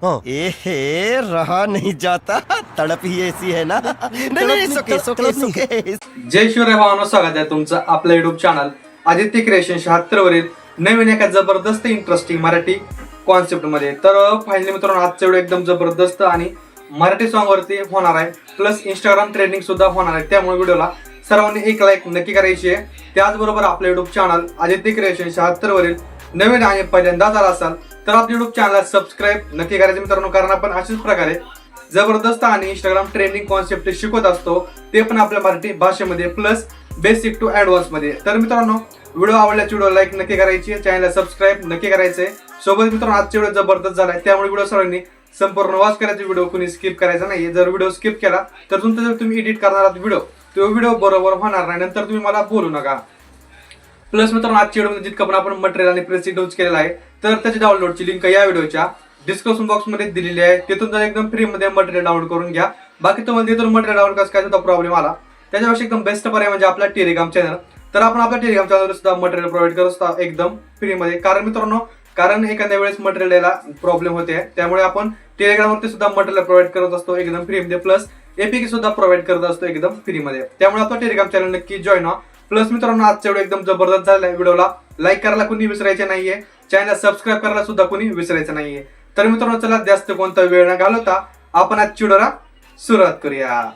ए रहा नहीं जाता, तड़प ही ऐसी है ना। नहीं, सुके. जय शिवराय भावांनो, स्वागत आहे तुमचं आपल्या युट्यूब चॅनल आदित्य क्रिएशन 76 वरील नवीन एका जबरदस्त इंटरेस्टिंग मराठी कॉन्सेप्ट मध्ये. तर फायनली मित्रांनो, आजचा व्हिडिओ एकदम जबरदस्त आणि मराठी सॉन्ग वरती होणार आहे, प्लस इंस्टाग्राम ट्रेंडिंग सुद्धा होणार आहे. त्यामुळे व्हिडिओला सर्वांनी एक लाईक नक्की करायची आहे. त्याचबरोबर आपल्या युट्यूब चॅनल आदित्य क्रिएशन 76 वरील नवीन आणि पहिल्यांदाच आला असाल तर आपल्या युट्यूब चॅनलला सबस्क्राईब नक्की करायचे मित्रांनो, कारण आपण अशाच प्रकारे जबरदस्त आणि इंस्टाग्राम ट्रेंडिंग कॉन्सेप्ट शिकवत असतो, ते पण आपल्या मराठी भाषेमध्ये प्लस बेसिक टू ऍडव्हान्स मध्ये. तर मित्रांनो, व्हिडिओ आवडल्यास व्हिडिओ लाईक नक्की करायची, चॅनलला सबस्क्राईब नक्की करायचंय. सोबत मित्रांनो, आजचा व्हिडिओ जबरदस्त झालाय, त्यामुळे व्हिडिओ सर्वांनी संपूर्ण वॉच करायचा. व्हिडिओ कुणी स्किप करायचा नाही. जर व्हिडिओ स्किप केला तर तुमचा जर तुम्ही एडिट करणार आहात व्हिडिओ, तो व्हिडिओ बरोबर होणार नाही, नंतर तुम्ही मला बोलू नका. प्लस मित्रांनो, आजच्या व्हिडिओमध्ये जितकं पण आपण मटेरियल आणि प्रेस यूज केलेला आहे, तर त्याची डाउनलोडची लिंक या व्हिडिओच्या डिस्क्रिप्शन बॉक्स मध्ये दिलेली आहे. तिथून जर एकदम फ्री मध्ये मटेरियल डाउनलोड करून घ्या. बाकी तुम्हाला तिथून मटेरियल डाउनलोड करायचा काय सुद्धा प्रॉब्लेम आला, त्याच्यापेक्षा एकदम बेस्ट पर्याय म्हणजे आपला टेलिग्राम चॅनल. तर आपण आपल्या टेलिग्राम चॅनलवर सुद्धा मटेरियल प्रोव्हाइड करत असतो एकदम फ्री मध्ये. कारण मित्रांनो, एखाद्या वेळेस मटेरियल द्यायला प्रॉब्लेम होते, त्यामुळे आपण टेलिग्रामवरती सुद्धा मटेरियल प्रोव्हाइड करत असतो एकदम फ्री मध्ये, प्लस एपीके सुद्धा प्रोव्हाइड करत असतो एकदम फ्री मध्ये. त्यामुळे आपला टेलिग्राम चॅनल नक्की जॉईन व्हा. प्लस मित्रांनो, आजचा व्हिडिओ एकदम जबरदस्त झालाय. व्हिडिओला लाईक करायला कोणी विसरायचे नाहीये, चॅनल सबस्क्राईब करायला सुद्धा कोणी विसरायचं नाहीये. तर मित्रांनो, चला जास्त कोणता वेळ न घालवता आपण आजच्या व्हिडिओला सुरुवात करूया.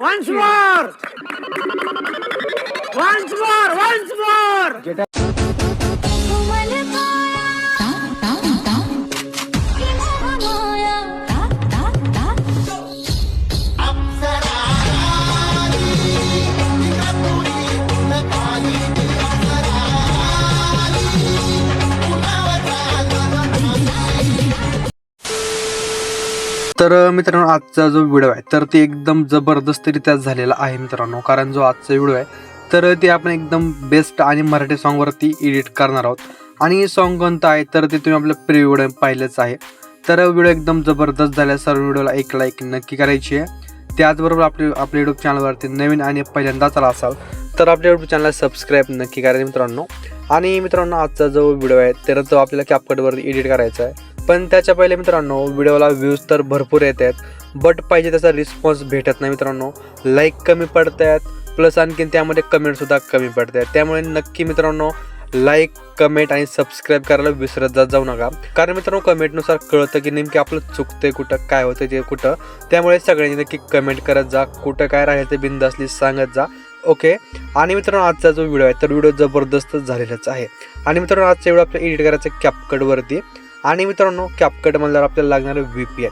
Once more! Once more! Once more! तर मित्रांनो, आजचा जो व्हिडिओ आहे तर ते एकदम जबरदस्तरित्या झालेला आहे मित्रांनो. कारण जो आजचा व्हिडिओ आहे तर ते आपण एकदम बेस्ट आणि मराठी सॉन्गवरती एडिट करणार आहोत. आणि सॉन्ग कोणतं आहे तर ते तुम्ही आपल्या प्री व्हिडिओ पाहिलंच आहे. तर व्हिडिओ एकदम जबरदस्त झाला. सर्व व्हिडिओला एक लाईक नक्की करायची आहे. त्याचबरोबर आपल्या युट्यूब चॅनलवरती नवीन आणि पहिल्यांदाच आला असाल तर आपल्या युट्यूब चॅनलला सबस्क्राईब नक्की करायचं मित्रांनो. आणि मित्रांनो, आजचा जो व्हिडिओ आहे तर तो आपल्याला कॅपकटवरती एडिट करायचा आहे. पण त्याच्या पहिले मित्रांनो, व्हिडिओला व्ह्यूज तर भरपूर येत आहेत, बट पाहिजे तसा रिस्पॉन्स भेटत नाही मित्रांनो. लाईक कमी पडत आहेत, प्लस आणखीन त्यामध्ये कमेंटसुद्धा कमी पडत आहेत. त्यामुळे नक्की मित्रांनो, लाईक कमेंट आणि सबस्क्राईब करायला विसरत जाऊ नका. कारण मित्रांनो, कमेंटनुसार कळतं की नेमकी आपलं चुकतंय कुठं, काय होतं ते कुठं. त्यामुळे सगळ्यांनी नक्की कमेंट करत जा, कुठं काय राहील ते बिनधास्त सांगत जा. ओके. आणि मित्रांनो, आजचा जो व्हिडिओ आहे तर व्हिडिओ जबरदस्त झालेलाच आहे. आणि मित्रांनो, आजचा व्हिडिओ आपल्याला एडिट करायचं कॅपकटवरती. आणि मित्रांनो, कॅपकट म्हणल्यावर आपल्याला लागणार VPN.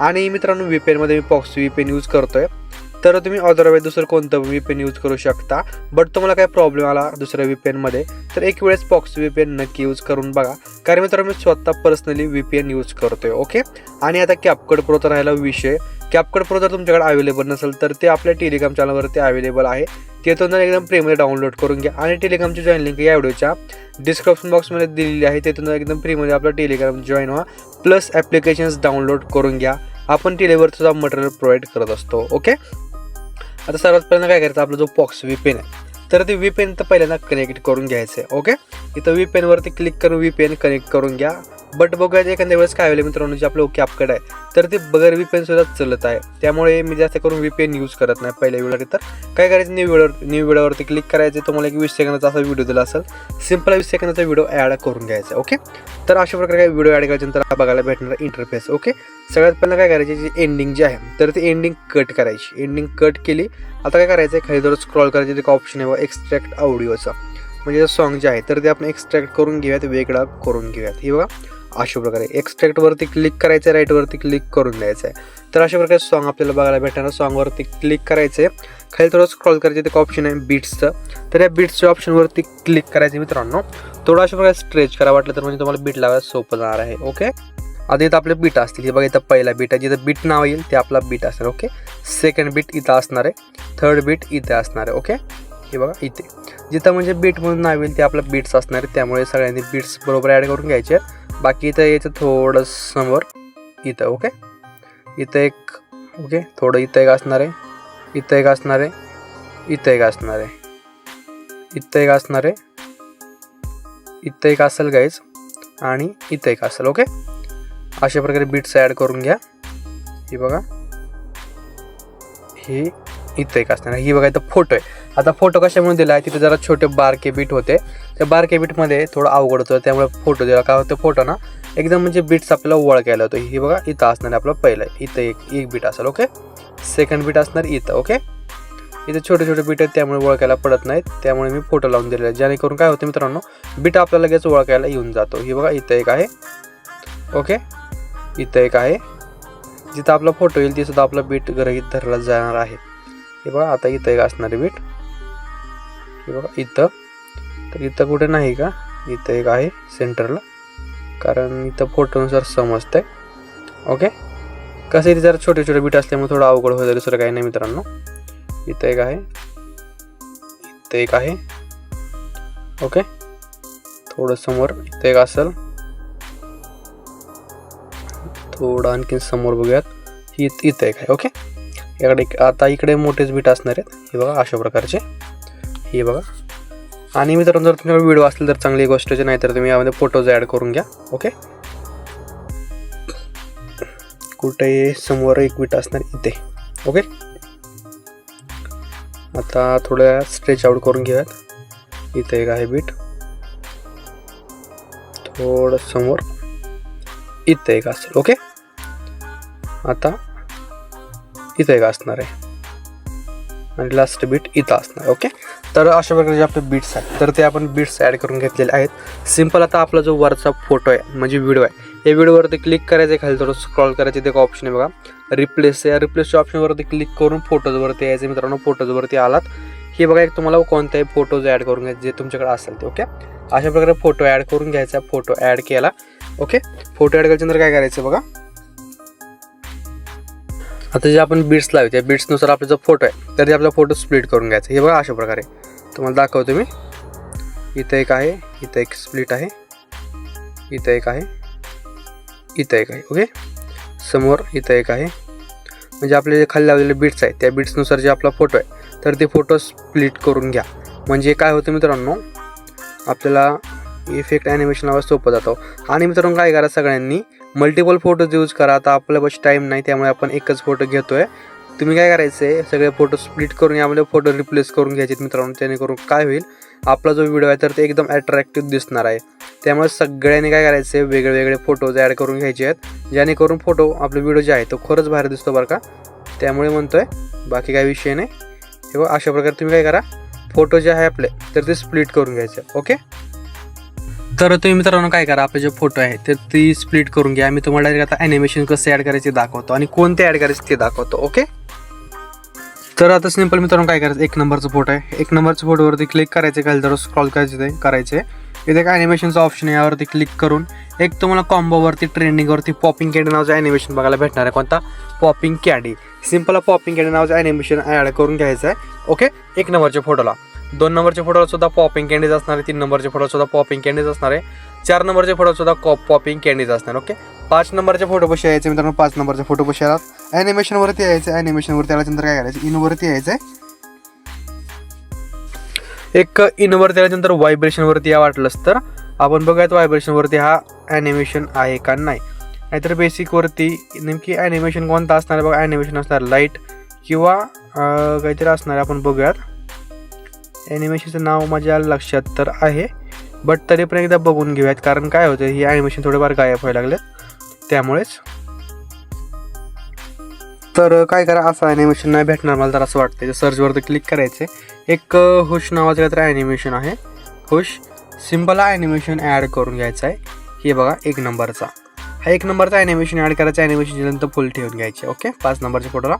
आणि मित्रांनो, VPNमध्ये मी पॉक्स VPN यूज करतोय. तर तुम्ही अदरवाईज दुसरं कोणतं VPN यूज करू शकता. बट तुम्हाला काय प्रॉब्लेम आला दुसऱ्या VPNमध्ये तर एक वेळेस पॉक्स VPN नक्की यूज करून बघा. कारण मित्रांनो, मी स्वतः पर्सनली VPN यूज करतोय. ओके. आणि आता कॅपकट प्रोचा राहिला विषय. कॅपकट प्रो जर तुमच्याकडे अवेलेबल नसेल तर ते आपल्या टेलिग्राम चॅनलवरती अवेलेबल आहे. तिथून जर एकदम फ्रीमध्ये डाउनलोड करून घ्या. आणि टेलिग्रामची जॉईन लिंक या व्हिडिओच्या डिस्क्रिप्शन बॉक्समध्ये दिलेली आहे. तिथून एकदम फ्रीमध्ये आपलं टेलिग्राम जॉईन व्हा, प्लस ॲप्लिकेशन्स डाउनलोड करून घ्या. आपण टेलिग्रामवर सुद्धा मटेरियल प्रोव्हाइड करत असतो. ओके. आता सर्वात पहिल्यांदा काय करायचं, आपला जो पॉक्स VPN आहे तर ते VPN तर पहिल्यांदा कनेक्ट करून घ्यायचं आहे. ओके. इथं VPNवरती क्लिक करून VPN कनेक्ट करून घ्या. बट बघायचं एखाद्या वेळेस काय होईल मित्रांनो, जे आपलं कॅपकट आहे तर ते बगैर VPN सुद्धा चालत आहे. त्यामुळे मी जास्त करून VPN यूज करत नाही पहिल्या व्हिडिओ. तर काय करायचं, न्यू व्हिडिओवरती क्लिक करायचं. तुम्हाला एक 20 सेकंदाचा असा व्हिडिओ दिला असेल, सिंपल 20 सेकंदाचा व्हिडिओ ॲड करून घ्यायचा. ओके. तर अशा प्रकारे काय व्हिडिओ ॲड करायच्यानंतर बघायला भेटणार इंटरफेस. ओके. सगळ्यात पहिलं काय करायची, जी एंडिंग जी आहे तर ती एंडिंग कट करायची. एंडिंग कट केली. आता काय करायचं, खाली जर स्क्रॉल करायचं एक ऑप्शन आहे एक्स्ट्रॅक्ट ऑडिओचा, म्हणजे सॉन्ग जे आहे तर ते आपण एक्स्ट्रॅक्ट करून घेऊयात, वेगळा करून घेऊयात. हे बघा, अशा प्रकारे एक्स्ट्रॅक्टवरती क्लिक करायचं आहे, राईटवरती क्लिक करून द्यायचं आहे. तर अशा प्रकारे सॉन्ग आपल्याला बघायला भेटणार. सॉन्गवरती क्लिक करायचं आहे, खाली थोडं स्क्रॉल करायचं, एक ऑप्शन आहे बीट्सचं, तर या बीट्सच्या ऑप्शनवरती क्लिक करायचं मित्रांनो. थोडं अशा प्रकारे स्ट्रेच करा वाटलं तर म्हणजे तुम्हाला बीट लावायला सोपं जाणार आहे. ओके. आता इथं आपले बीट असतील. हे बघा इथं पहिला बीट आहे, जिथं बीट नाव येईल ते आपला बीट असणार. ओके, सेकंड बीट इथं असणार आहे, थर्ड बीट इथे असणार आहे. ओके, हे बघा इथे जिथं म्हणजे बीट म्हणून नाव येईल ते आपलं बीट्स असणार आहे. त्यामुळे सगळ्यांनी बीट्स बरोबर ॲड करून घ्यायचे. बाकी इथं यायचं थोडं समोर इथं. ओके, इथं एक, ओके थोडं इथं एक असणार आहे, इथं एक असणार आहे, इथं एक असणार आहे, इथं एक असणार आहे, इथं एक असेल गाईज आणि इथं एक असेल. ओके, अशा प्रकारे बीट्स ॲड करून घ्या. हे बघा हे इथं एक असणार आहे. ही बघा इथं फोटो आहे. आता फोटो कशामुळे दिला आहे, तिथे जरा छोटे बारके बीट होते, त्या बारके बीटमध्ये थोडं अवघड होतं, त्यामुळे फोटो दिला. काय होतं फोटो ना एकदम म्हणजे बीट्स आपल्याला ओळखायला होतं. ही बघा इथं असणार आहे आपलं पहिलं, इथं एक बीट असेल. ओके, सेकंड बीट असणार इथं. ओके, इथे छोटे छोटे बीट आहेत त्यामुळे ओळखायला पडत नाहीत, त्यामुळे मी फोटो लावून दिलेला आहे. जेणेकरून काय होतं मित्रांनो, बीट आपल्याला लगेच ओळखायला येऊन जातो. ही बघा इथं एक आहे. ओके, इथं एक आहे, जिथं आपला फोटो येईल तिथं आपला बीट गृहीत धरला जाणार आहे. हे बघा आता इथं एक असणारे बीट. हे बघा इथं, तर इथं कुठे नाही का, इथं एक आहे सेंटरला, कारण इथं फोटोनुसार समजतंय. ओके, कसं इथे जरा छोटे छोटे बीट असल्यामुळे थोडं अवघड होतं, दुसरं काही नाही मित्रांनो. इथं एक आहे, इथं एक आहे. ओके, थोडं समोर इथं एक असेल, थोडं आणखी समोर बघूयात, इथं एक आहे. ओके, याकडे आता इकडे मोठेच बीट असणार आहेत. हे बघा अशा प्रकारचे. हे बघा, आणि मित्रांनो जर तुमच्याकडे व्हिडिओ असतील तर चांगली गोष्टची, नाही तर तुम्ही यामध्ये फोटोज ॲड करून घ्या. ओके, कुठे समोर एक बीट असणार इथे. ओके, आता थोड्या स्ट्रेच आउट करून घेऊयात. इथे एक आहे बीट, थोडं समोर इथे एक असेल. ओके, आता इथे एक असणार आहे आणि लास्ट बीट इथं असणार. ओके, तर अशा प्रकारचे आपले बीट्स आहेत, तर ते आपण बीट्स ॲड करून घेतलेले आहेत. सिम्पल. आता आपला जो वरचा फोटो आहे म्हणजे व्हिडिओ आहे, या व्हिडिओवरती क्लिक करायचं, खाली थोडं स्क्रॉल करायचं, ते एक ऑप्शन आहे बघा रिप्लेस. या रिप्लेसच्या ऑप्शनवरती क्लिक करून फोटोजवरती यायचं मित्रांनो. फोटोजवरती आलात, हे बघा एक तुम्हाला कोणताही फोटोज ॲड करून घ्यायचे जे तुमच्याकडे असेल ते. ओके, अशा प्रकारे फोटो ॲड करून घ्यायचा. फोटो ॲड केला. ओके, फोटो ॲड केल्यानंतर काय करायचं बघा, आता जे आपण बीट्स लावू त्या बीट्सनुसार आपला जो फोटो आहे तर ते आपला फोटो स्प्लिट करून घ्यायचा. हे बघा अशा प्रकारे तुम्हाला दाखवतो मी. इथं एक आहे, इथं एक स्प्लिट आहे, इथं एक आहे, इथं एक आहे. ओके, समोर इथं एक आहे. म्हणजे आपले जे खाली लावलेले बीट्स आहेत त्या बीट्सनुसार जे आपला फोटो आहे तर ते फोटो स्प्लिट करून घ्या. म्हणजे काय होतं मित्रांनो, आपल्याला इफेक्ट ॲनिमेशन लावायला सोपं जातो. आणि मित्रांनो काय करा, सगळ्यांनी मल्टिपल फोटोज यूज करा. आता आपल्यापाशी टाईम नाही त्यामुळे आपण एकच फोटो घेतो आहे. तुम्ही काय करायचं आहे, सगळे फोटो स्प्लिट करून यामध्ये फोटो रिप्लेस करून घ्यायचे मित्रांनो. जेणेकरून काय होईल, आपला जो व्हिडिओ आहे तर ते एकदम अट्रॅक्टिव्ह दिसणार आहे. त्यामुळे सगळ्यांनी काय करायचं आहे, वेगळे वेगळे फोटोज ॲड करून घ्यायचे आहेत, जेणेकरून फोटो आपला व्हिडिओ जे आहे तो खरंच बाहेर दिसतो बरं का. त्यामुळे म्हणतो आहे, बाकी काही विषय नाही. हे बघा अशा प्रकारे तुम्ही काय करा, फोटो जे आहे आपले तर ते स्प्लिट करून घ्यायचे. ओके, तर तुम्ही मित्रांनो काय करा, आपले जे फोटो आहे तर ती स्प्लिट करून घ्या. मी तुम्हाला डायरेक्ट आता ॲनिमेशन कसं ॲड करायचे दाखवतो आणि कोणते ॲड करायचे ते दाखवतो. ओके, तर आता सिंपल मित्रांनो काय करायचं, एक नंबरचा फोटो आहे, एक नंबरच्या फोटोवरती क्लिक करायचं, खाली जरा स्क्रॉल करायचे. इथे एक ॲनिमेशनचा ऑप्शन आहे, यावरती क्लिक करून एक तुम्हाला कॉम्बोवरती ट्रेंडिंगवरती पॉपिंग कॅन्डी नावाचं ॲनिमेशन बघायला भेटणार आहे. कोणता, popping candy. Simple popping candy नावाचं ॲनिमेशन ॲड करून घ्यायचं आहे. ओके, एक नंबरच्या फोटोला, 2 नंबरच्या फोटोला सुद्धा पॉपिंग कॅन्डीज असणार आहे, 3 नंबरच्या फोटोला सुद्धा पॉपिंग कॅन्डीज असणार आहे, 4 नंबरच्या फोटोला सुद्धा पॉपिंग कॅन्डीज असणार. ओके, 5 नंबरच्या फोटो कशी यायचे मित्रांनो, 5 नंबरच्या फोटो कशी आलात, ॲनिमेशनवरती यायचं. ॲनिमेशनवरती आल्यानंतर काय करायचं, इनवरती यायचं आहे. एक इनवरती आल्यानंतर व्हायब्रेशनवरती या वाटलंच तर आपण बघूयात व्हायब्रेशनवरती हा ॲनिमेशन आहे का नाही. नाहीतर बेसिकवरती नेमकी ॲनिमेशन कोणता असणार आहे बघा, ॲनिमेशन असणार लाईट किंवा काहीतरी असणार आहे. आपण बघूयात, ॲनिमेशनचं नाव माझ्या लक्षात तर आहे, बट तरी पण एकदा बघून घेऊयात, कारण काय होतं ही ॲनिमेशन थोडेफार गायब व्हायला लागलेत त्यामुळेच. तर काय करा, असं ॲनिमेशन नाही भेटणार मला तर असं वाटतं. सर्चवरती क्लिक करायचे, एक हुश नावाचं काहीतरी ॲनिमेशन आहे, हुश. सिम्पल ॲनिमेशन ॲड करून घ्यायचं आहे. हे बघा एक नंबरचा, हा 1 नंबरचा ॲनिमेशन ॲड करायचं. ॲनिमेशन नंतर फुल ठेवून घ्यायचे. ओके, 5 नंबरच्या फोटोला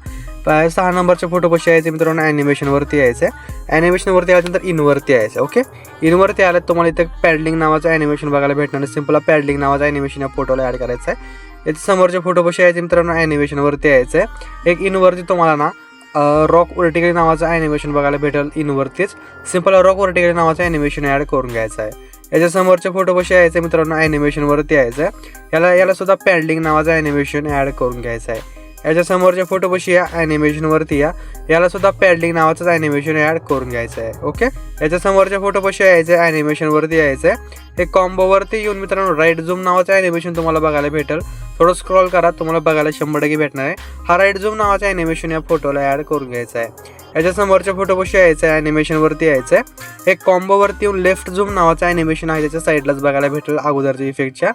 6 नंबरच्या फोटो कसे यायचे मित्रांनो, ॲनिमेशनवरती यायचं आहे. ॲनिमेशनवरती आल्यानंतर इनवरती यायचं. ओके, इनवरती आलं तुम्हाला इथं पॅडलिंग नावाचं ॲनिमेशन बघायला भेटणार आहे. सिम्पल पॅडलिंग नावाचं ॲनिमेशन या फोटोला ॲड करायचं आहे. याच्या समोरच्या फोटोपाशी यायचे मित्रांनो ॲनिमेशनवरती यायचं आहे. एक इनवरती तुम्हाला ना रॉक वर्टिकली नावाचं ॲनिमेशन बघायला भेटेल. इनवरतीच सिम्पल रॉक वर्टिकली नावाचं ॲनिमेशन ॲड करून घ्यायचं आहे. याच्या समोरच्या फोटोपाशी यायचं आहे मित्रांनो ॲनिमेशनवरती यायचं आहे. याला सुद्धा पॅडलिंग नावाचं ॲनिमेशन ॲड करून घ्यायचं आहे. याच्या समोरच्या फोटोपाशी या ॲनिमेशनवरती याला सुद्धा पॅडलिंग नावाचं ॲनिमेशन ॲड करून घ्यायचं आहे. ओके, याच्या समोरच्या फोटोपाशी यायचं आहे ॲनिमेशनवरती यायचं आहे. हे कॉम्बोवरती येऊन मित्रांनो राईट झूम नावाचं ॲनिमेशन तुम्हाला बघायला भेटेल. थोडं स्क्रॉल करा, तुम्हाला बघायला 100% भेटणार आहे. हा राईट झूम नावाचं ॲनिमेशन या फोटोला ॲड करून घ्यायचं आहे. याच्या समोरच्या फोटोपाशी यायचं आहे ॲनिमेशनवरती यायचं आहे. एक कॉम्बोवरती येऊन लेफ्ट झूम नावाचं ॲनिमेशन आहे त्याच्या साईडलाच बघायला भेटेल अगोदरच्या इफेक्टच्या.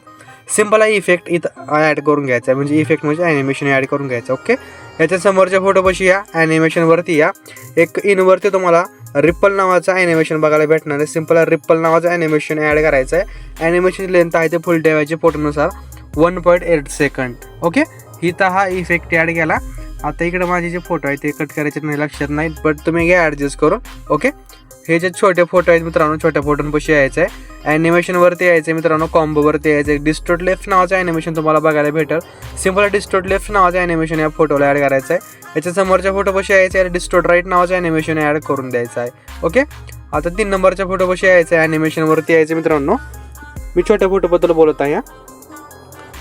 सिम्पल हा इफेक्ट इथं ॲड करून घ्यायचा आहे, म्हणजे इफेक्ट म्हणजे ॲनिमेशन ॲड करून घ्यायचं. ओके, याच्या समोरच्या फोटोपाशी या ॲनिमेशनवरती एक इनवरती तुम्हाला रिपल नावाचं ॲनिमेशन बघायला भेटणार आहे. सिम्पल रिपल नावाचं ॲनिमेशन ॲड करायचं आहे. ॲनिमेशन लेंथ आहे ते फुल ठेवायचे फोटोनुसार 1.8 सेकंड. ओके, इथं हा इफेक्ट ॲड केला. आता इकडे माझे जे फोटो आहेत ते कट करायचे नाही, लक्षात नाही, बट तुम्ही घ्या ॲडजस्ट करून. ओके, हे जे छोटे फोटो आहेत मित्रांनो, छोट्या फोटोंपाशी यायचं आहे. ॲनिमेशनवरती यायचं आहे मित्रांनो, कॉम्बोवरती यायचं आहे. डिस्टोर्ट लेफ्ट नावाचं ॲनिमेशन तुम्हाला बघायला भेटेल. सिम्पल डिस्टोर्ट लेफ्ट नावाचं ॲनिमेशन या फोटोला ॲड करायचं आहे. याच्या समोरच्या फोटोपाशी यायचं आहे डिस्टोर्ट राईट नावाचं ॲनिमेशन ॲड करून द्यायचं आहे. ओके, आता 3 नंबरच्या फोटोपाशी यायचं आहे. ॲनिमेशनवरती यायचं मित्रांनो, मी छोट्या फोटोबद्दल बोलत आहे.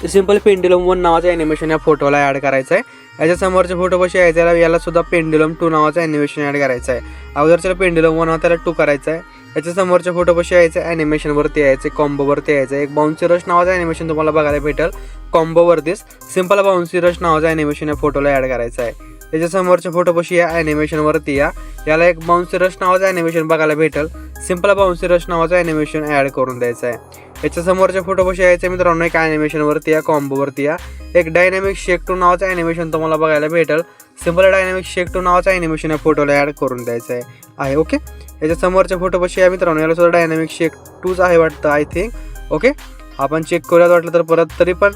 सिम्पल पेंड्युलम 1 नावाचं ॲनिमेशन या फोटोला ॲड करायचं आहे. याच्या समोरच्या फोटोपाशी यायचं आहे, याला सुद्धा पेंड्युलम 2 नावाचं ॲनिमेशन ॲड करायचं आहे. अगोदरच्या पेंड्युलम 1 त्याला 2 करायचं आहे. याच्या समोरच्या फोटोपाशी यायचं आहे ॲनिमेशनवरती यायचं, कॉम्बोवरती यायचं. एक बाउन्सी रश नावाचं ॲनिमेशन तुम्हाला बघायला भेटेल कॉम्बोवरतीच. सिम्पल बाउन्सी रश नावाचं ॲनिमेशन या फोटोला ॲड करायचं आहे. याच्या समोरच्या फोटोपाशी या ॲनिमेशनवरती याला एक बाउन्सी रश नावाचं ॲनिमेशन बघायला भेटेल. सिम्पल बाउन्सी रश नावाचं ॲनिमेशन ॲड करून द्यायचं आहे. याच्या समोरच्या फोटोपाशी यायचं मित्रांनो एक ॲनिमेशनवरती कॉम्बोवरती एक डायनॅमिक शेक 2 नावाचं ॲनिमेशन तुम्हाला बघायला भेटेल. सिम्पल डायनॅमिक शेक 2 नावाचं ॲनिमेशन या फोटोला ॲड करून द्यायचं आहे. ओके, याच्या समोरच्या फोटोपाशी या मित्रांनो याला सुद्धा डायनॅमिक शेक 2च आहे वाटतं, आय थिंक. ओके, आपण चेक करूयात वाटलं तर परत, तरी पण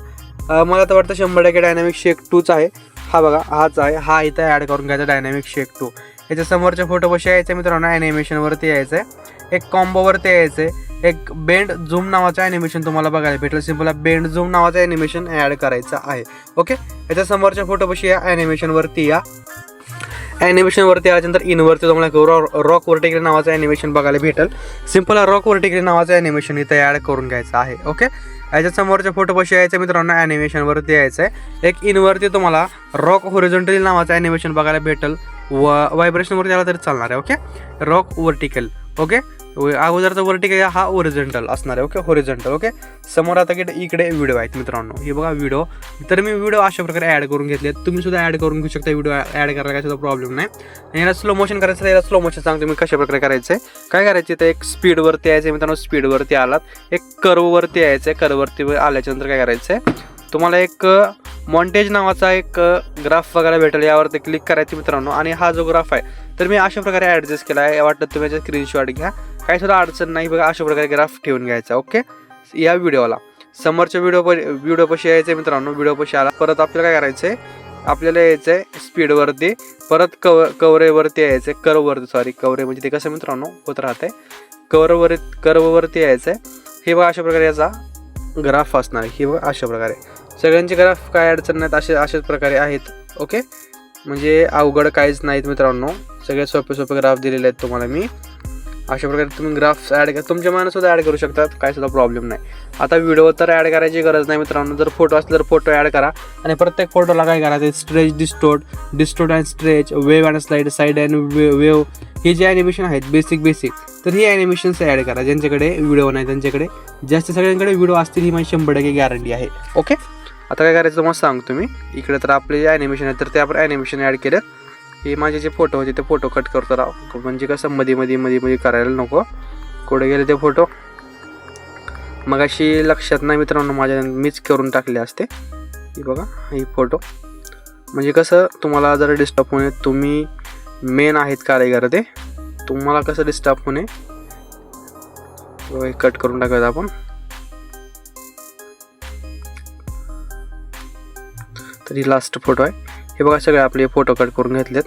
मला तर वाटतं 100% डायनॅमिक शेक 2च आहे. हा बघा, हाच आहे, हा इथं ॲड करून घ्यायचा डायनॅमिक शेक 2. याच्या समोरच्या फोटोपाशी यायचं मित्रांनो ॲनिमेशनवरती यायचं आहे. एक कॉम्बोवरती यायचं आहे. एक बेंड झूम नावाचं ॲनिमेशन तुम्हाला बघायला भेटेल. सिम्पल बेंड झूम नावाचं ॲनिमेशन ॲड करायचं आहे. ओके, याच्या समोरच्या फोटोपाशी या ॲनिमेशनवरती आल्यानंतर इनवरती तुम्हाला रॉक वर्टिकली नावाचं ॲनिमेशन बघायला भेटेल. सिम्पल रॉक वर्टिकली नावाचं ॲनिमेशन इथं ॲड करून घ्यायचं आहे. ओके, याच्या समोरच्या फोटोपाशी यायचं मित्रांनो ॲनिमेशनवरती यायचं आहे. एक इनवरती तुम्हाला रॉक होरिझॉन्टली नावाचं ॲनिमेशन बघायला भेटेल. व्हायब्रेशनवरती आला तरी चालणार आहे. Okay, rock vertical. ओके, अगोदरचा वर्टिकल हा ओरिझेंटल असणार आहे. Okay, horizontal. ओके, समोर आता इकडे व्हिडिओ आहेत मित्रांनो, हे बघा व्हिडिओ. तर मी व्हिडिओ अशा प्रकारे ॲड करून घेतले, तुम्ही सुद्धा ॲड करून घेऊ शकता. व्हिडिओ ॲड करायला काय सुद्धा प्रॉब्लेम नाही. आणि याला स्लो मोशन करायचं, याला स्लो मोशन सांगतो मी कशा प्रकारे करायचं आहे. काय करायचं तर एक स्पीडवरती यायचं मित्रांनो, स्पीडवरती आलात. एक कर्ववरती यायचं आहे. कर्ववरती आल्याच्यानंतर काय करायचं आहे, तुम्हाला एक मॉन्टेज नावाचा एक ग्राफ बघायला भेटेल. यावरती क्लिक करायचं मित्रांनो, आणि हा जो ग्राफ आहे तर मी अशा प्रकारे ॲडजस्ट केला आहे. वाटतं तुम्ही याचा स्क्रीनशॉट घ्या, काही सुद्धा अडचण नाही. बघा अशा प्रकारे ग्राफ ठेवून घ्यायचा. ओके, या व्हिडिओला समोरच्या व्हिडिओपाशी यायचं आहे मित्रांनो. व्हिडिओपाशी आला परत आपल्याला काय करायचं आहे, आपल्याला यायचं आहे स्पीडवरती, परत कवरेवरती यायचं आहे. कवरे म्हणजे ते कसं मित्रांनो होत राहतं आहे. कर्ववरती यायचं आहे. हे बघा अशा प्रकारे याचा ग्राफ असणार आहे. हे बघा अशा प्रकारे सगळ्यांचे ग्राफ काय अडचण नाहीत, अशाच प्रकारे आहेत. ओके, म्हणजे अवघड काहीच नाहीत मित्रांनो, सगळे सोपे ग्राफ दिलेले आहेत तुम्हाला मी. अशा प्रकारे तुम्ही ग्राफ्स ॲड तुमच्या मनात सुद्धा ॲड करू शकतात, काय सुद्धा प्रॉब्लेम नाही. आता व्हिडिओ तर ॲड करायची गरज नाही मित्रांनो. जर फोटो असले तर फोटो ॲड करा, आणि प्रत्येक फोटोला काय करायचं, stretch distort and stretch, wave and slide, side and wave, हे जे ॲनिमेशन आहेत बेसिक, तर ही ॲनिमेशन्स ॲड करा. ज्यांच्याकडे व्हिडिओ नाही त्यांच्याकडे, जास्त सगळ्यांकडे व्हिडिओ असतील ही माझी 100% गॅरंटी आहे. ओके, आता काय करायचं तुम्हाला सांगतो मी. इकडे तर आपले जे ॲनिमेशन आहेत तर ते आपण ॲनिमेशन ॲड केलं. हे माझे जे फोटो होते ते फोटो कट करतो राव, म्हणजे कसं मध्ये करायला नको. कुठे गेले ते फोटो मग अशी लक्षात नाही मित्रांनो, माझ्या मीच करून टाकले असते. हे बघा ही फोटो, म्हणजे कसं तुम्हाला जरा डिस्टर्ब होणे, तुम्ही मेन आहेत कारागीर, ते तुम्हाला कसं डिस्टर्ब होणे. कट करून टाकायचं आपण. तर ही लास्ट फोटो आहे. हे बघा सगळे आपले फोटो कट करून घेतलेत.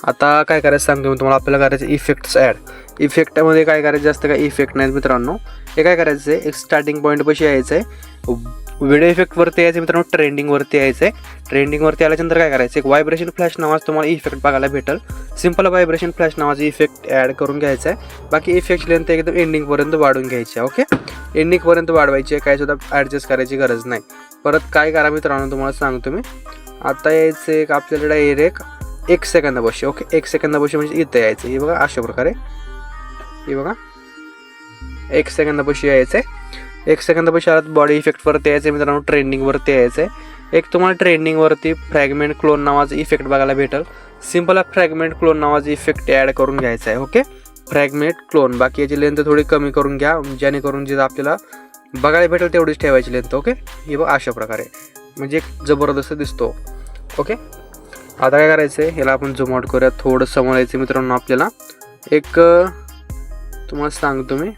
आता काय करायचं सांगतो मी तुम्हाला, आपल्याला करायचं इफेक्ट्स ॲड. इफेक्टमध्ये काय करायचं, जास्त काय इफेक्ट नाही मित्रांनो. हे काय करायचं आहे, एक स्टार्टिंग पॉईंट पाशी यायचं आहे, व्हिडिओ इफेक्टवरती यायचं मित्रांनो, ट्रेंडिंगवरती यायचं आहे. ट्रेंडिंगवरती आल्यानंतर काय करायचं, एक व्हायब्रेशन फ्लॅश नावाचं तुम्हाला इफेक्ट बघायला भेटेल. सिंपल व्हायब्रेशन फ्लॅश नावाचं इफेक्ट ॲड करून घ्यायचं आहे. बाकी इफेक्टची लेंथ एकदम एंडिंगपर्यंत वाढवून घ्यायची आहे. ओके, एंडिंगपर्यंत वाढवायची आहे, काय सुद्धा ॲडजस्ट करायची गरज नाही. परत काय करा मित्रांनो, तुम्हाला सांगतो मी. आता यायचं एक आपल्याला डायरेक्ट 1 सेकंदापाशी. ओके, 1 सेकंदापाशी म्हणजे इथं यायचं. हे बघा अशा प्रकारे, हे बघा 1 सेकंदापाशी यायचं आहे. 1 सेकंदापाशी आलात बॉडी इफेक्टवरती यायचं आहे मित्रांनो, ट्रेंडिंगवरती यायचं आहे. एक तुम्हाला ट्रेंडिंगवरती फ्रॅगमेंट क्लोन नावाचं इफेक्ट बघायला भेटेल. सिंपल फ्रॅगमेंट क्लोन नावाचं इफेक्ट ॲड करून घ्यायचा आहे. Okay, fragment clone. बाकी याची लेंथ थोडी कमी करून घ्या, जेणेकरून जे आपल्याला बघायला भेटेल तेवढीच ठेवायची लेंथ. ओके, हे बघा अशा प्रकारे, म्हणजे एक जबरदस्त दिसतो. ओके, आता काय करायचं आहे, ह्याला आपण झूम आउट करूया. थोडं समोर यायचं मित्रांनो. आपल्याला एक तुम्हाला सांगतो मी,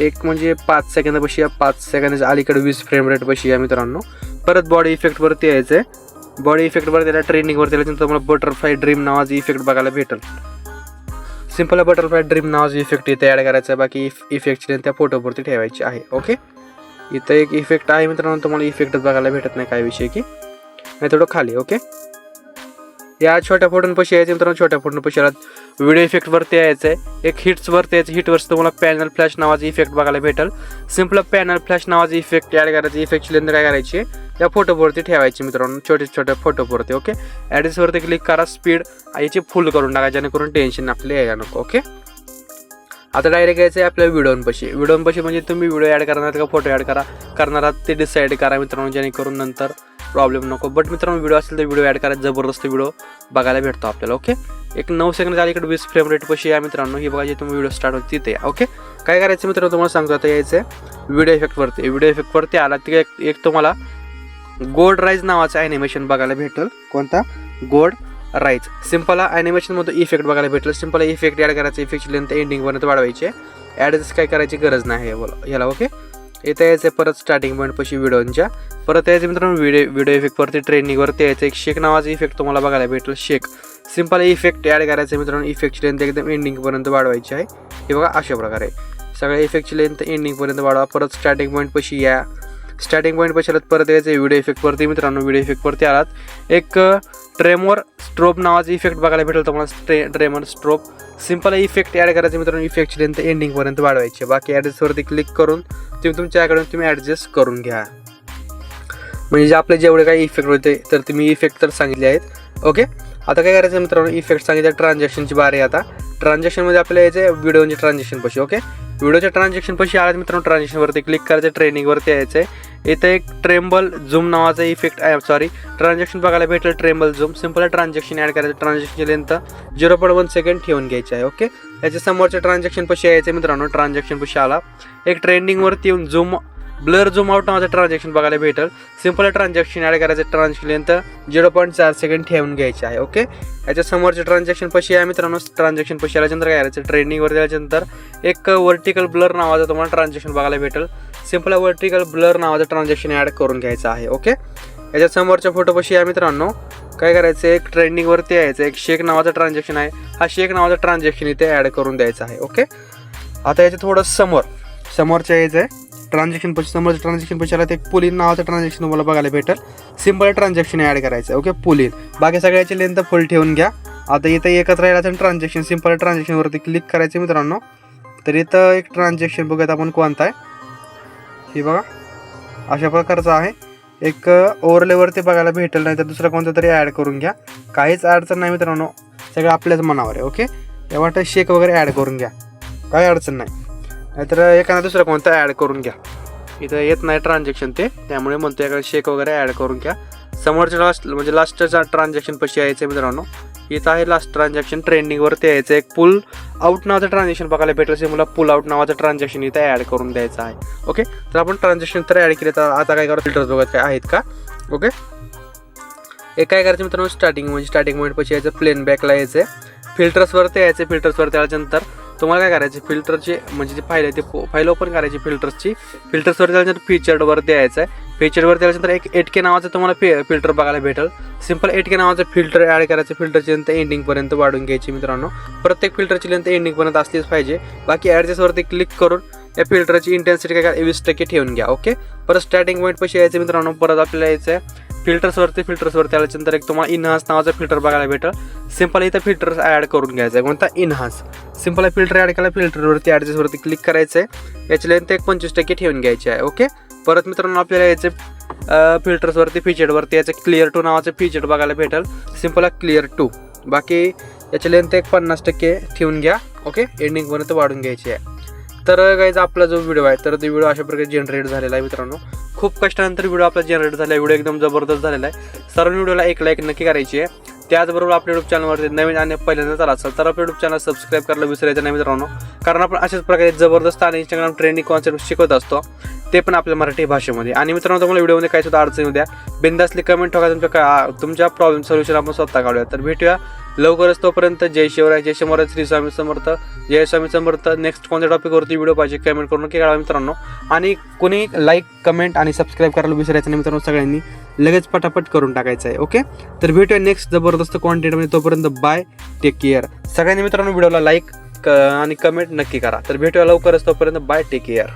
एक म्हणजे 5 सेकंदापाशी या, 5 सेकंदाच्या अलीकडे 20 फ्रेम रेट पाशी या मित्रांनो. परत बॉडी इफेक्टवरती यायचं आहे. बॉडी इफेक्टवर त्याला ट्रेंडिंगवरती यायचं, तुम्हाला बटरफ्लाय ड्रीम नावाचं इफेक्ट बघायला भेटेल. सिंपल बटरफ्लाय ड्रीम नावाचं इफेक्ट इथे ॲड करायचं आहे. बाकी इफेक्टची त्या फोटोवरती ठेवायची आहे. ओके, इथं एक इफेक्ट आहे मित्रांनो, तुम्हाला इफेक्टच बघायला भेटत नाही काय विषय की नाही, थोडं खाली. ओके, या छोट्या फोटोंपाशी यायचं मित्रांनो. छोट्या फोटोंपाशी आलात व्हिडिओ इफेक्टवरती यायचं आहे. एक हिट्सवरती यायचं. हिटवरचं तुम्हाला पॅनल फ्लॅश नावाचं इफेक्ट बघायला भेटेल. सिंपल पॅनल फ्लॅश नावाचं इफेक्ट ॲड करायचं. इफेक्टची लेंथ काय करायची, या फोटोवरती ठेवायची मित्रांनो, छोट्या फोटोवरती. ओके, ॲड्रेसवरती क्लिक करा. स्पीड याची फुल करून टाका, जेणेकरून टेन्शन आपले यायला नको. ओके, आता डायरेक्ट यायचं आहे आपल्या व्हिडिओंपाशी म्हणजे तुम्ही व्हिडिओ ॲड करणार का फोटो ॲड करणार आहात ते डिसाईड करा मित्रांनो, जेणेकरून नंतर प्रॉब्लेम नको. बट मित्रांनो, व्हिडिओ असेल तर व्हिडिओ ॲड करा, जबरदस्त व्हिडिओ बघायला भेटतो आपल्याला. ओके, एक 9 सेकंद अलीकडे 20 फ्रेम रेट पाशी या मित्रांनो. ही बघा, जे तुम्ही व्हिडिओ स्टार्ट होते तिथे या. ओके, काय करायचं मित्रांनो, तुम्हाला सांगतो. आता यायचं आहे व्हिडिओ इफेक्टवरती आला की एक तुम्हाला गोल्ड राईज नावाचं ॲनिमेशन बघायला भेटेल. कोणता? Gold rise. सिंपल ॲनिमेशनमध्ये इफेक्ट बघायला भेटेल. सिंपल इफेक्ट ॲड करायचं. इफेक्टची लेंथ एंडिंगपर्यंत वाढवायची आहे. ॲडजस्ट काय करायची गरज नाही ह्याला. ओके, इथं यायचं परत स्टार्टिंग पॉईंट पाशी व्हिडिओच्या. परत यायचं मित्रांनो व्हिडिओ इफेक्टवरती ट्रेंडिंगवरती यायचं. एक शेक नावाचं इफेक्ट तुम्हाला बघायला भेटेल. शेक. सिंपल इफेक्ट ॲड करायचं मित्रांनो. इफेक्टची लेंथ एकदम एंडिंगपर्यंत वाढवायची आहे. हे बघा अशा प्रकारे सगळ्या इफेक्टची लेंथ एंडिंगपर्यंत वाढवा. परत स्टार्टिंग पॉईंट पाशी या. स्टार्टिंग पॉईंट पाशी आलात परत यायचं व्हिडिओ इफेक्टवरती मित्रांनो. व्हिडिओ इफेक्टवरती आलात एक ट्रेमोर स्ट्रोब नावाचं इफेक्ट बघायला भेटेल तुम्हाला. Tremor strobe. Simple effect add करायचं मित्रांनो. इफेक्टची लेंथ एंडिंगपर्यंत वाढवायची. बाकी ॲड्रेसवरती क्लिक करून तुम्ही तुमच्याकडून तुम्ही ॲडजस्ट करून घ्या. म्हणजे आपले जेवढे काही इफेक्ट होते तर तुम्ही इफेक्ट तर सांगितले आहेत. ओके, आता काय करायचं मित्रांनो, इफेक्ट सांगितलं. ट्रान्झॅक्शनची बारी आहे. आता ट्रान्झॅक्शनमध्ये आपल्याला यायचं व्हिडिओचे ट्रान्झॅक्शन पाशी. ओके, व्हिडिओच्या ट्रान्झॅक्शन पाशी आलात मित्रांनो. ट्रान्झॅक्शनवरती क्लिक करायचं. ट्रेनिंगवरती यायचं आहे. इथं एक ट्रेम्बल झूम नावाचा इफेक्ट ट्रान्झॅक्शन बघायला भेटेल. Tremble zoom. Simple transaction add करायचं. ट्रान्झॅक्शनची लेंथ 0.1 सेकंड ठेवून घ्यायची आहे. ओके, याच्या समोरच्या ट्रान्झॅक्शन पाशी यायचं मित्रांनो. ट्रान्झॅक्शन पाशी आला एक ट्रेंडिंगवरती येऊन ब्लर झूम आउट नावाचं ट्रान्झॅक्शन बघायला भेटेल. सिंपल ट्रान्झॅक्शन ॲड करायचं. ट्रान्झॅक्शन लेंथ 0.4 सेकंड ठेवून घ्यायची आहे. ओके, याच्या समोरच्या ट्रान्झॅक्शन पाशी आहे मित्रांनो. ट्रान्झॅक्शन पाशी आल्यानंतर काय करायचं, ट्रेंडिंगवर आल्यानंतर एक वर्टिकल ब्लर नावाचं तुम्हाला ट्रान्झॅक्शन बघायला भेटेल. सिंपल वर्टिकल ब्लर नावाचं ट्रान्झॅक्शन ॲड करून घ्यायचं आहे. ओके, याच्या समोरच्या फोटो पाशी आहे मित्रांनो. काय करायचं, एक ट्रेंडिंगवरती यायचं. एक शेक नावाचं ट्रान्झॅक्शन आहे. हा शेक नावाचं ट्रान्झॅक्शन इथे ॲड करून द्यायचं आहे. ओके, आता याच्या थोडं समोरच्या यायचं आहे. ट्रान्झॅक्शन पाशी समोरचं ट्रान्झॅक्शन पाशी आला एक पुल इन नावाचं ट्रान्झॅक्शन तुम्हाला बघायला भेटेल. सिंपल ट्रान्झॅक्शन ॲड करायचं. Okay, pull in. बाकी सगळ्याची लेंथ फुल ठेवून घ्या. आता इथं एकत्र राहिला ट्रान्झॅक्शन. सिंपल ट्रान्झॅक्शनवरती क्लिक करायचं मित्रांनो. तर इथं एक ट्रान्झॅक्शन बघूयात आपण कोणता आहे. हे बघा अशा प्रकारचं आहे. एक ओव्हरलेवरती बघायला भेटेल, नाही तर दुसरा कोणता तरी ॲड करून घ्या. काहीच अडचण नाही मित्रांनो, सगळं आपल्याच मनावर आहे. ओके, या वाटतं शेक वगैरे ॲड करून घ्या, काही अडचण नाही. नाहीतर एखादा दुसरा कोणता ॲड करून घ्या. इथं येत नाही ट्रान्झॅक्शन ते, त्यामुळे म्हणतो एखादा शेक वगैरे ॲड करून घ्या. समोरच्या लास्टच्या ट्रान्झॅक्शन पाशी यायचं मित्रांनो. इथं आहे लास्ट ट्रान्झॅक्शन. ट्रेंडिंगवरती यायचं. एक पुल आउट नावाचं ट्रान्झॅक्शन बघायला भेटेल. मला पुल आउट नावाचं ट्रान्झॅक्शन इथं ॲड करून द्यायचं आहे. ओके, तर आपण ट्रान्झॅक्शन तर ॲड केले. तर आता काय करा, फिल्टर्स बघत काय आहेत का. ओके, एक काय करायचं मित्रांनो, स्टार्टिंग पॉईंट पाशी यायचं. प्लेन बॅकला यायचं. फिल्टर्सवरती यायचं. फिल्टर्सवरती आल्यानंतर तुम्हाला काय करायचे, फिल्टरचे म्हणजे जे फाईल आहे ते फाईल ओपन करायची फिल्टर्सची. फिल्टर्सवरती आल्यानंतर फीचर्डवरती यायचं आहे. फीचरवरती आल्यानंतर एक 8K नावाचं तुम्हाला फिल्टर बघायला भेटेल. सिंपल 8K नावाचं फिल्टर ॲड करायचं. फिल्टरची लेंथ एंडिंगपर्यंत वाढून घ्यायची मित्रांनो. प्रत्येक फिल्टरची लेंथ एंडिंगपर्यंत असलीच पाहिजे. बाकी ॲडजस्टवरती क्लिक करून या फिल्टरची इंटेन्सिटी काय 20% ठेवून घ्या. ओके, परत स्टार्टिंग पॉईंट पाशी यायचं मित्रांनो. परत आपल्याला यायचं आहे फिल्टर्सवरती आल्यानंतर एक तुम्हाला इन्हान्स नावाचा फिल्टर बघायला भेटेल. सिंपल इथं फिल्टर्स ॲड करून घ्यायचं आहे. कोणता? इन्हान्स. सिंपल फिल्टर ॲड केला. फिल्टरवरती ॲडजस्टवरती क्लिक करायचं आहे. याची लेंथ एक 25% ठेवून घ्यायची आहे. ओके, परत मित्रांनो आपल्याला याचे फिल्टर्सवरती फीचरवरती याचं क्लिअर 2 नावाचं फीचर बघायला भेटेल. Simple clear 2. बाकी याची लेंथ एक 50% ठेवून घ्या. ओके, एंडिंगपर्यंत वाढून घ्यायची आहे. तर गाईज आपला जो व्हिडिओ आहे तर तो व्हिडिओ अशा प्रकारे जनरेट झालेला आहे मित्रांनो. खूप कष्टानंतर व्हिडिओ आपला जनरेट झाला आहे. व्हिडिओ एकदम जबरदस्त झालेला आहे. सर्व व्हिडिओला एक लाईक नक्की करायची आहे. त्याचबरोबर आपल्या यूट्यूब चॅनलवरती नवीन आणि पहिल्यांदा चालत असेल तर आपल्या यूट्यूब चॅनल सबस्क्राईब करायला विसरायचं नाही मित्रांनो. कारण आपण अशाच प्रकारे जबरदस्त आणि इंस्टाग्राम ट्रेंडिंग कॉन्सेप्ट शिकवत असतो, ते पण आपल्या मराठी भाषेमध्ये. आणि मित्रांनो तुम्हाला व्हिडिओमध्ये काही सुद्धा अडचणी द्या बिंदासली कमेंट ठोका. तुमच्या प्रॉब्लेम सोल्युशन आपण स्वतः काढूया. तर भेटूया लवकरच. तोपर्यंत जय शिवराय, जय शिवराय, श्री स्वामी समर्थ, जय स्वामी समर्थ. नेक्स्ट कोणत्या टॉपिकवरती व्हिडिओ पाहिजे कमेंट करून नक्की कळवा मित्रांनो. आणि कोणी लाईक कमेंट आणि सबस्क्राईब करायला विसरायचं नाही मित्रांनो. सगळ्यांनी लगेच पटापट करून टाकायचं आहे. ओके, तर भेटूया नेक्स्ट जबरदस्त कॉन्टेंटमध्ये. तोपर्यंत बाय, टेक केअर. सगळ्यांनी मित्रांनो व्हिडिओला लाईक आणि कमेंट नक्की करा. तर भेटूया लवकरच. तोपर्यंत बाय, टेक केअर.